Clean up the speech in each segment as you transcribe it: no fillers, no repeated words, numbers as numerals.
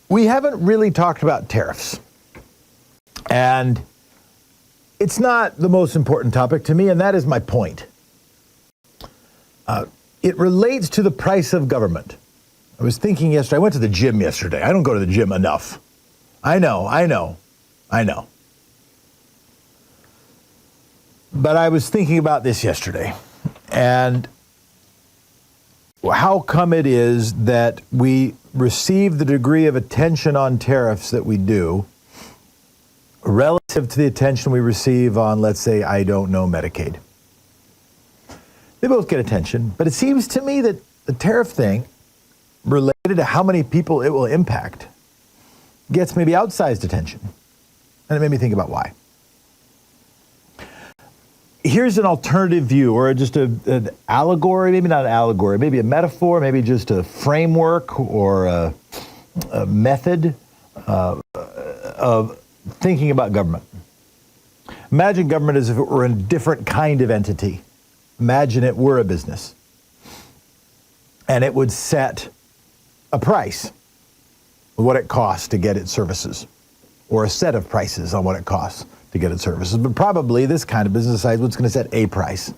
We haven't really talked about tariffs. And it's not the most important topic to me, and that is my point. It relates to the price of government. I was thinking yesterday, I went to the gym yesterday. I don't go to the gym enough. I know. But I was thinking about this yesterday, and how come it is that we receive the degree of attention on tariffs that we do relative to the attention we receive on, let's say, I don't know, Medicaid. They both get attention, but it seems to me that the tariff thing, related to how many people it will impact, gets maybe outsized attention. And it made me think about why. Here's an alternative view, or just an allegory, maybe not an allegory, maybe a metaphor, maybe just a framework or a method of thinking about government. Imagine government as if it were a different kind of entity. Imagine it were a business. And it would set a price, what it costs to get its services, or a set of prices on what it costs to get its services. But probably this kind of business decides what's going to set a price.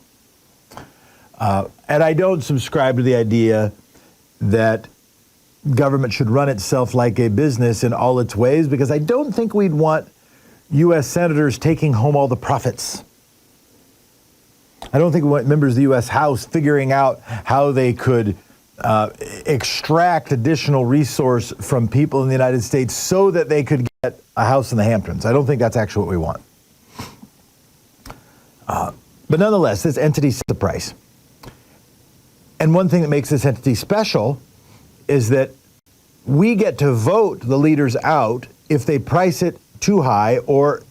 And I don't subscribe to the idea that government should run itself like a business in all its ways, because I don't think we'd want U.S. senators taking home all the profits. I don't think we want members of the U.S. House figuring out how they could extract additional resource from people in the United States so that they could get a house in the Hamptons. I don't think that's actually what we want. But nonetheless, this entity sets the price. And one thing that makes this entity special is that we get to vote the leaders out if they price it too high, or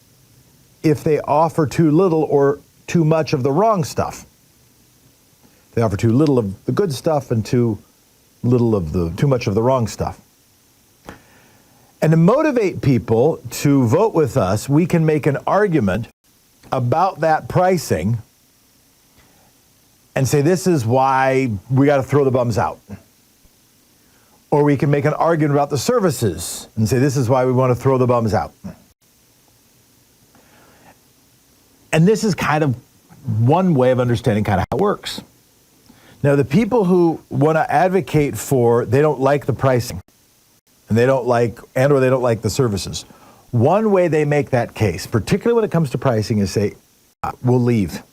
if they offer too little or too much of the wrong stuff. They offer too little of the good stuff and too much of the wrong stuff. And to motivate people to vote with us, we can make an argument about that pricing and say, this is why we got to throw the bums out. Or we can make an argument about the services and say, this is why we want to throw the bums out. And this is kind of one way of understanding kind of how it works. Now, the people who want to advocate for, they don't like the pricing, and they don't like the services. One way they make that case, particularly when it comes to pricing, is say, we'll leave.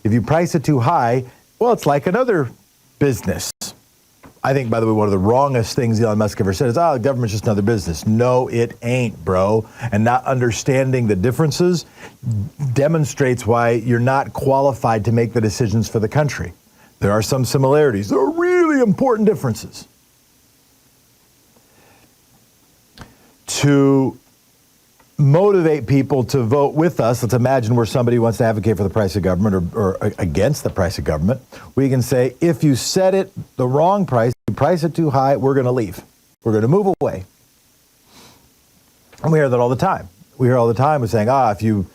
If you price it too high, well, it's like another business. I think, by the way, one of the wrongest things Elon Musk ever said is, the government's just another business. No, it ain't, bro. And not understanding the differences demonstrates why you're not qualified to make the decisions for the country. There are some similarities. There are really important differences. To motivate people to vote with us, let's imagine we're somebody who wants to advocate for the price of government or against the price of government. We can say, if you set it the wrong price, you price it too high, we're going to leave. We're going to move away. And we hear that all the time. We hear all the time with saying, if you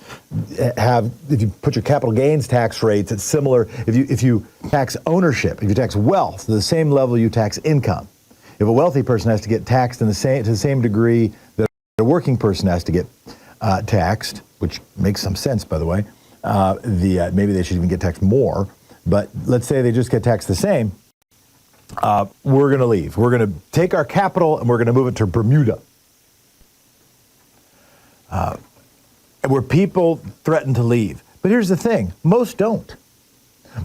put your capital gains tax rates at similar, if you tax ownership, if you tax wealth to the same level you tax income, if a wealthy person has to get taxed to the same degree that a working person has to get taxed, which makes some sense, by the way, maybe they should even get taxed more, but let's say they just get taxed the same, we're going to leave. We're going to take our capital and we're going to move it to Bermuda. Where people threaten to leave. But here's the thing, most don't.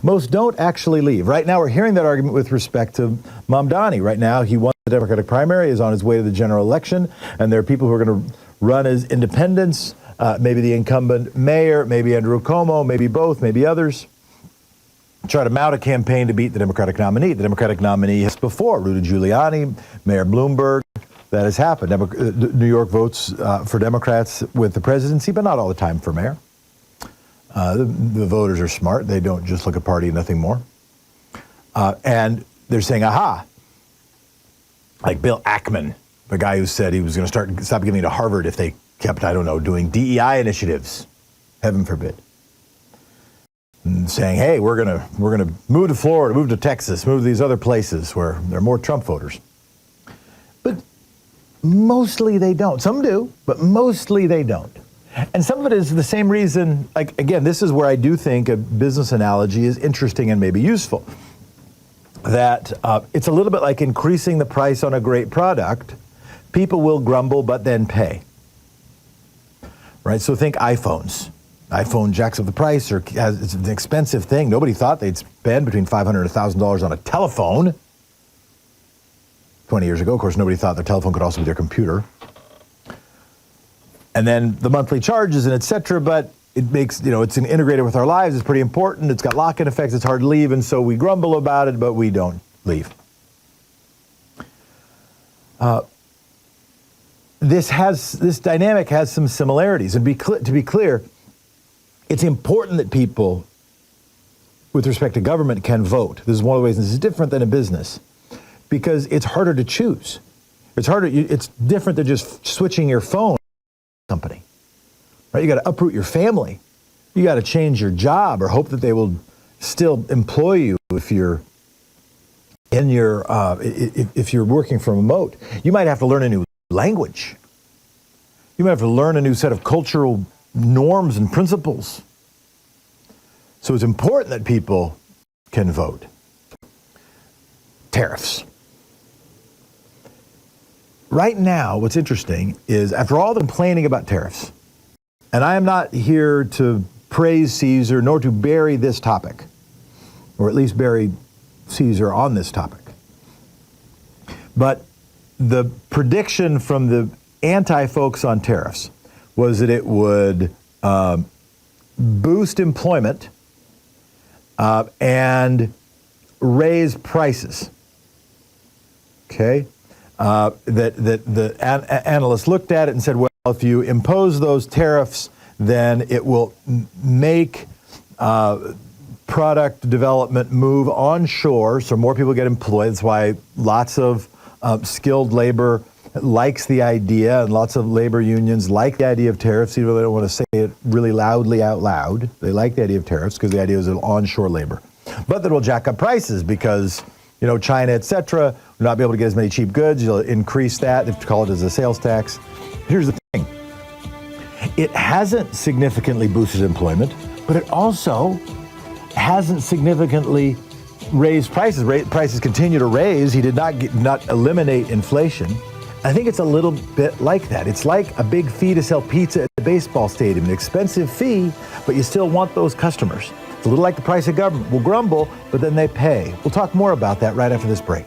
Most don't actually leave. Right now, we're hearing that argument with respect to Mamdani. Right now, he won the Democratic primary, is on his way to the general election, and there are people who are going to run as independents, maybe the incumbent mayor, maybe Andrew Cuomo, maybe both, maybe others, try to mount a campaign to beat the Democratic nominee. The Democratic nominee has before, Rudy Giuliani, Mayor Bloomberg. That has happened. New York votes for Democrats with the presidency, but not all the time for mayor. The voters are smart. They don't just look at party and nothing more. And they're saying, like Bill Ackman, the guy who said he was going to stop giving to Harvard if they kept, doing DEI initiatives, heaven forbid. And saying, hey, we're gonna move to Florida, move to Texas, move to these other places where there are more Trump voters. But Mostly they don't. Some do, but mostly they don't. And some of it is the same reason, like, again, this is where I do think a business analogy is interesting and maybe useful. That it's a little bit like increasing the price on a great product. People will grumble, but then pay. Right? So think iPhones. iPhone jacks up the price, or it's an expensive thing. Nobody thought they'd spend between $500 and $1,000 on a telephone. 20 years ago, of course, nobody thought their telephone could also be their computer. And then the monthly charges and et cetera, but it makes, it's integrated with our lives. It's pretty important. It's got lock-in effects. It's hard to leave. And so we grumble about it, but we don't leave. This dynamic has some similarities. And to be clear, it's important that people, with respect to government, can vote. This is one of the ways this is different than a business, because it's harder to choose. It's different than just switching your phone company. Right? You got to uproot your family. You got to change your job or hope that they will still employ you if you're in if you're working from remote. You might have to learn a new language. You might have to learn a new set of cultural norms and principles. So it's important that people can vote. Tariffs. Right now, what's interesting is, after all the complaining about tariffs, and I am not here to praise Caesar nor to bury this topic, or at least bury Caesar on this topic, but the prediction from the anti-folks on tariffs was that it would boost employment and raise prices. Okay? That the analysts looked at it and said, well, if you impose those tariffs, then it will make product development move onshore, so more people get employed. That's why lots of skilled labor likes the idea, and lots of labor unions like the idea of tariffs, even though they don't want to say it really loudly out loud. They like the idea of tariffs because the idea is it'll onshore labor. But that will jack up prices because, China, et cetera, will not be able to get as many cheap goods. You'll increase that. They call it as a sales tax. Here's the thing. It hasn't significantly boosted employment, but it also hasn't significantly raised prices. Prices continue to raise. He did not eliminate inflation. I think it's a little bit like that. It's like a big fee to sell pizza at the baseball stadium, an expensive fee, but you still want those customers. It's a little like the price of government. We'll grumble, but then they pay. We'll talk more about that right after this break.